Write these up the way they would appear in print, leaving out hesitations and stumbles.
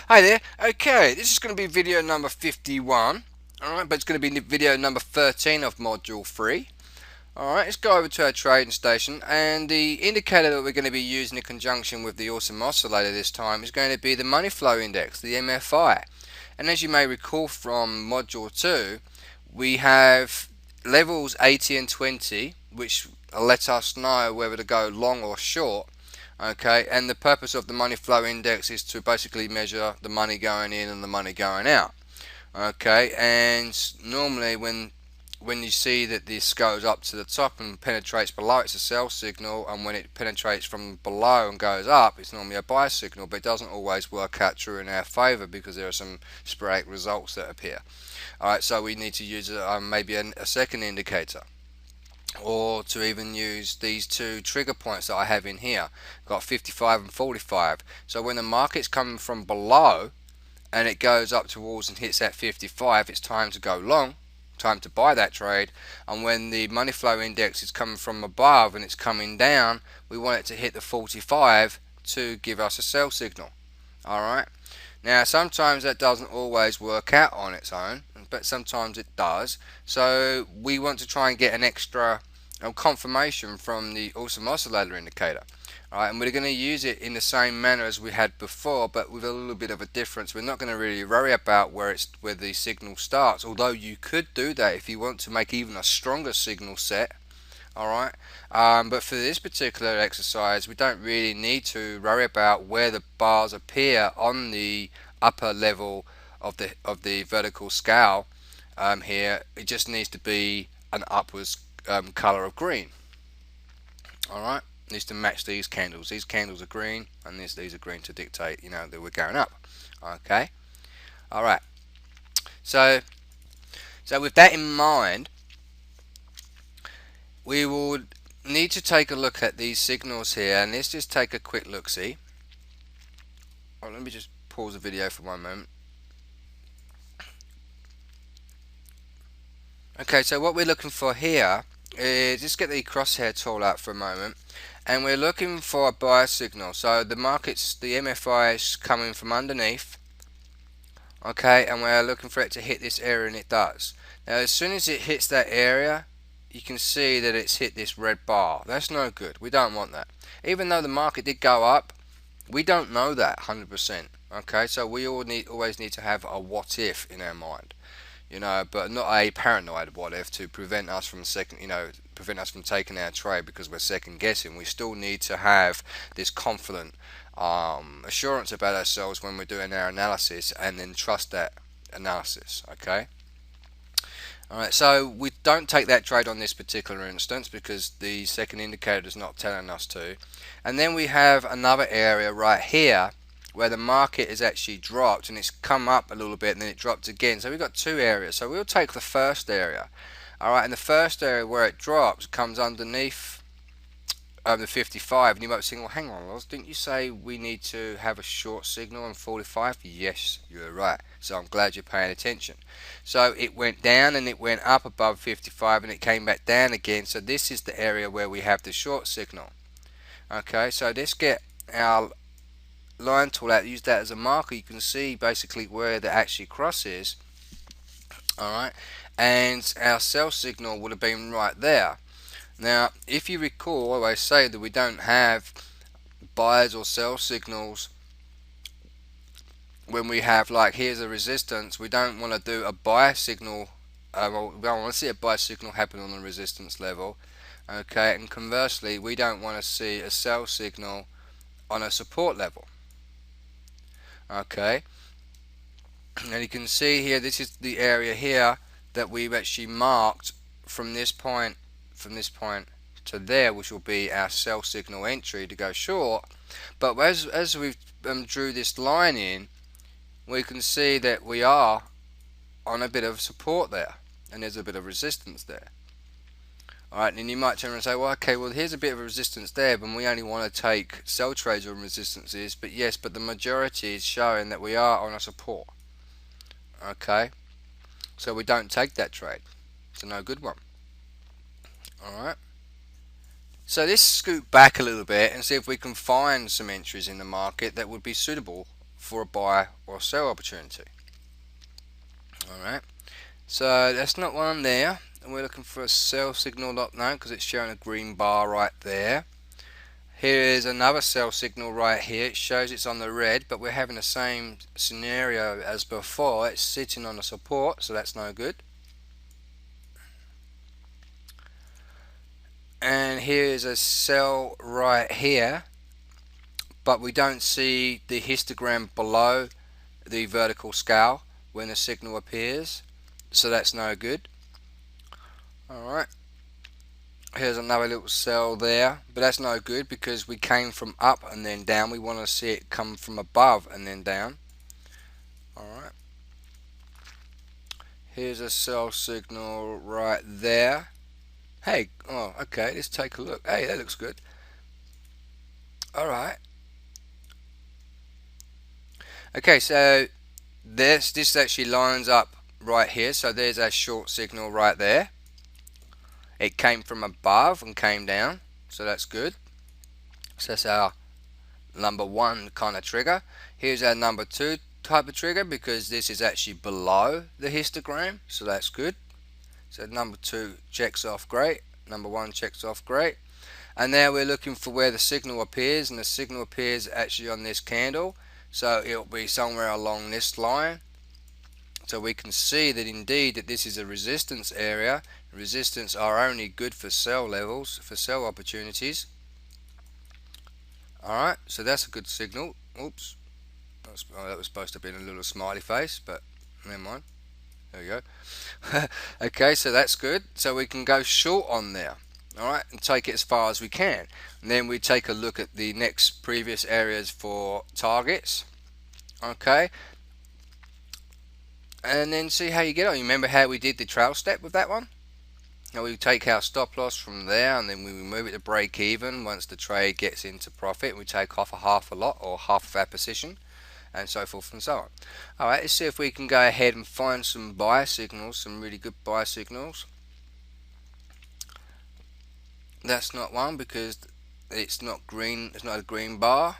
Hi there. Okay, this is going to be video number 51. Alright, but it's going to be video number 13 of module 3. Alright, let's go over to our trading station, and the indicator that we're going to be using in conjunction with the awesome oscillator this time is going to be the money flow index, the MFI. And as you may recall from module 2, we have levels 80 and 20, which let us know whether to go long or short. Okay, and the purpose of the money flow index is to basically measure the money going in and the money going out. Okay, and normally when you see that this goes up to the top and penetrates below, it's a sell signal, and when it penetrates from below and goes up, it's normally a buy signal. But it doesn't always work out true in our favor because there are some sporadic results that appear. Alright, so we need to use maybe a second indicator, or to even use these two trigger points that I have in here. Got 55 and 45. So when the market's coming from below and it goes up towards and hits that 55, it's time to go long, time to buy that trade. And when the money flow index is coming from above and it's coming down, we want it to hit the 45 to give us a sell signal. Alright, now sometimes that doesn't always work out on its own, but sometimes it does. So we want to try and get an extra confirmation from the awesome oscillator indicator. Alright, and we're going to use it in the same manner as we had before, but with a little bit of a difference. We're not going to really worry about where the signal starts, although you could do that if you want to make even a stronger signal set. Alright, but for this particular exercise, we don't really need to worry about where the bars appear on the upper level of the vertical scale. Here it just needs to be an upwards color of green. Alright, needs to match these candles. These candles are green, and these are green to dictate, that we're going up. Okay, alright, so with that in mind, we will need to take a look at these signals here, and let's just take a quick look-see. Let me just pause the video for one moment. Okay, so what we're looking for here is, just get the crosshair tool out for a moment, and we're looking for a buy signal. So the MFI is coming from underneath, okay, and we're looking for it to hit this area, and it does. Now as soon as it hits that area, you can see that it's hit this red bar. That's no good. We don't want that. Even though the market did go up, we don't know that 100%. Okay, so we always need to have a what if in our mind, but not a paranoid what if to prevent us from taking our trade because we're second guessing. We still need to have this confident assurance about ourselves when we're doing our analysis, and then trust that analysis. Okay. Alright, so we don't take that trade on this particular instance because the second indicator is not telling us to. And then we have another area right here where the market is actually dropped, and it's come up a little bit and then it dropped again. So we've got two areas. So we'll take the first area. Alright, and the first area where it drops comes underneath the 55, and you might be saying, well, hang on, Loz, didn't you say we need to have a short signal on 45? Yes, you're right. So I'm glad you're paying attention. So it went down and it went up above 55 and it came back down again. So this is the area where we have the short signal. Okay, so let's get our line tool out, use that as a marker. You can see basically where the actual cross is. Alright, and our sell signal would have been right there. Now, if you recall, I always say that we don't have buys or sell signals when we have, like, here's a resistance. We don't want to do a buy signal. We don't want to see a buy signal happen on the resistance level. Okay, and conversely, we don't want to see a sell signal on a support level. Okay, and you can see here, this is the area here that we've actually marked from this point to there, which will be our sell signal entry to go short. But as we drew this line in, we can see that we are on a bit of support there, and there's a bit of resistance there. Alright, and you might turn around and say, well, okay, well, here's a bit of resistance there, but we only want to take sell trades on resistances. But yes, but the majority is showing that we are on a support. Okay, so we don't take that trade. It's a no good one. Alright, so let's scoot back a little bit and see if we can find some entries in the market that would be suitable for a buy or sell opportunity. Alright, so that's not one there, and we're looking for a sell signal not known because it's showing a green bar right there. Here is another sell signal right here. It shows it's on the red, but we're having the same scenario as before. It's sitting on the support, so that's no good. And here is a sell right here, but we don't see the histogram below the vertical scale when the signal appears, so that's no good. Alright, here's another little sell there, but that's no good because we came from up and then down. We want to see it come from above and then down. Alright, here's a sell signal right there. Hey, oh, okay, let's take a look. Hey, that looks good. Alright. Okay, so this actually lines up right here. So there's a short signal right there. It came from above and came down, so that's good. So that's our number one kind of trigger. Here's our number two type of trigger because this is actually below the histogram, so that's good. So number two checks off great, number one checks off great. And now we're looking for where the signal appears, and the signal appears actually on this candle, so it'll be somewhere along this line. So we can see that indeed that this is a resistance area. Resistance are only good for sell levels, for sell opportunities. Alright, so that's a good signal. Oops, that was supposed to be a little smiley face, but never mind. There we go. Okay, so that's good. So we can go short on there. Alright, and take it as far as we can. And then we take a look at the next previous areas for targets. Okay, and then see how you get on. You remember how we did the trail step with that one? Now we take our stop loss from there, and then we move it to break even once the trade gets into profit. We take off a half a lot or half of our position, and so forth and so on. Alright, let's see if we can go ahead and find some buy signals, some really good buy signals. That's not one because it's not green, it's not a green bar.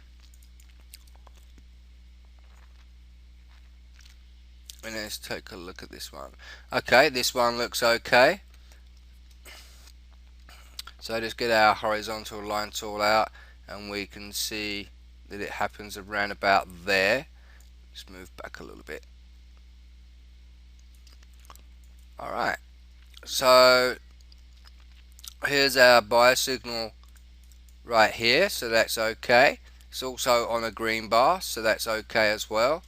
And let's take a look at this one. Okay, this one looks okay. So just get our horizontal line tool out and we can see that it happens around about there. Just move back a little bit. Alright, so here's our buy signal right here, so that's okay. It's also on a green bar, so that's okay as well.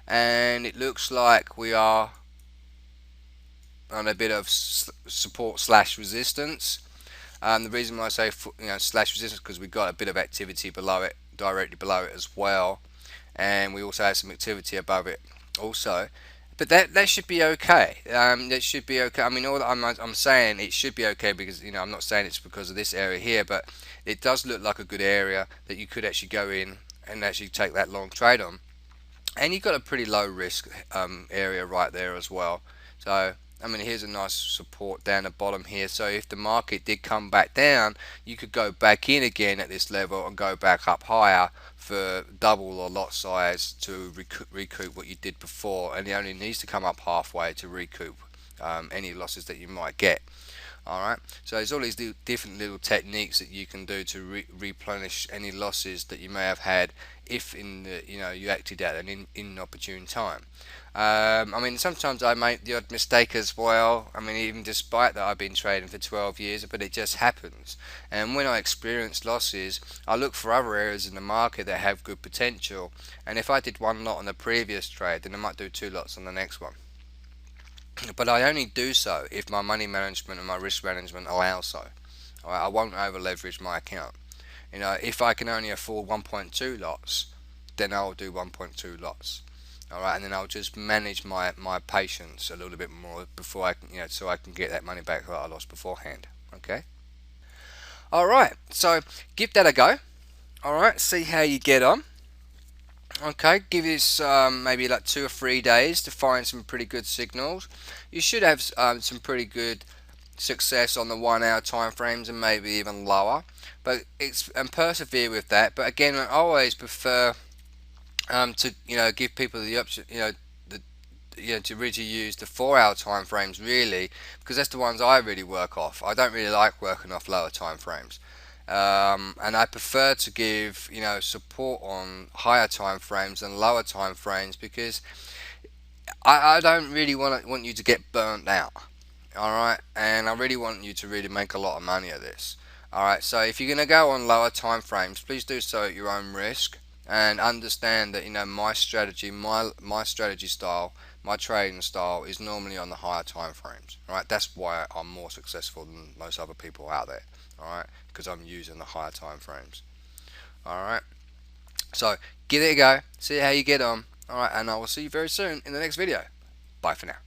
And it looks like we are on a bit of support slash resistance. The reason why I say slash resistance because we've got a bit of activity below it, directly below it as well, and we also have some activity above it also. But that should be okay. That should be okay. I mean, all that I'm saying it should be okay because I'm not saying it's because of this area here, but it does look like a good area that you could actually go in and actually take that long trade on. And you've got a pretty low risk area right there as well. So I mean, here's a nice support down the bottom here. So if the market did come back down, you could go back in again at this level and go back up higher for double or lot size to recoup what you did before. And it only needs to come up halfway to recoup any losses that you might get. Alright, so there's all these different little techniques that you can do to replenish any losses that you may have had if you acted at an inopportune time. I mean, sometimes I make the odd mistake as well. I mean, even despite that I've been trading for 12 years, but it just happens. And when I experience losses, I look for other areas in the market that have good potential. And if I did one lot on the previous trade, then I might do two lots on the next one. But I only do so if my money management and my risk management allow so. Alright, I won't over leverage my account. If I can only afford 1.2 lots, then I'll do 1.2 lots. Alright, and then I'll just manage my patience a little bit more before I can, so I can get that money back that I lost beforehand. Okay. Alright, so give that a go. Alright, see how you get on. Okay, give this maybe like 2 or 3 days to find some pretty good signals. You should have some pretty good success on the 1 hour time frames and maybe even lower, but and persevere with that. But again, I always prefer to give people the option, the to really use the 4 hour time frames, really, because that's the ones I really work off. I don't really like working off lower time frames, and I prefer to give support on higher time frames than lower time frames, because I don't really want you to get burnt out. Alright, and I really want you to really make a lot of money at this. Alright, so if you're going to go on lower time frames, please do so at your own risk, and understand that my strategy, my strategy style, my trading style is normally on the higher time frames. Alright, that's why I'm more successful than most other people out there. Alright, because I'm using the higher time frames. Alright, so give it a go, see how you get on. Alright, and I will see you very soon in the next video. Bye for now.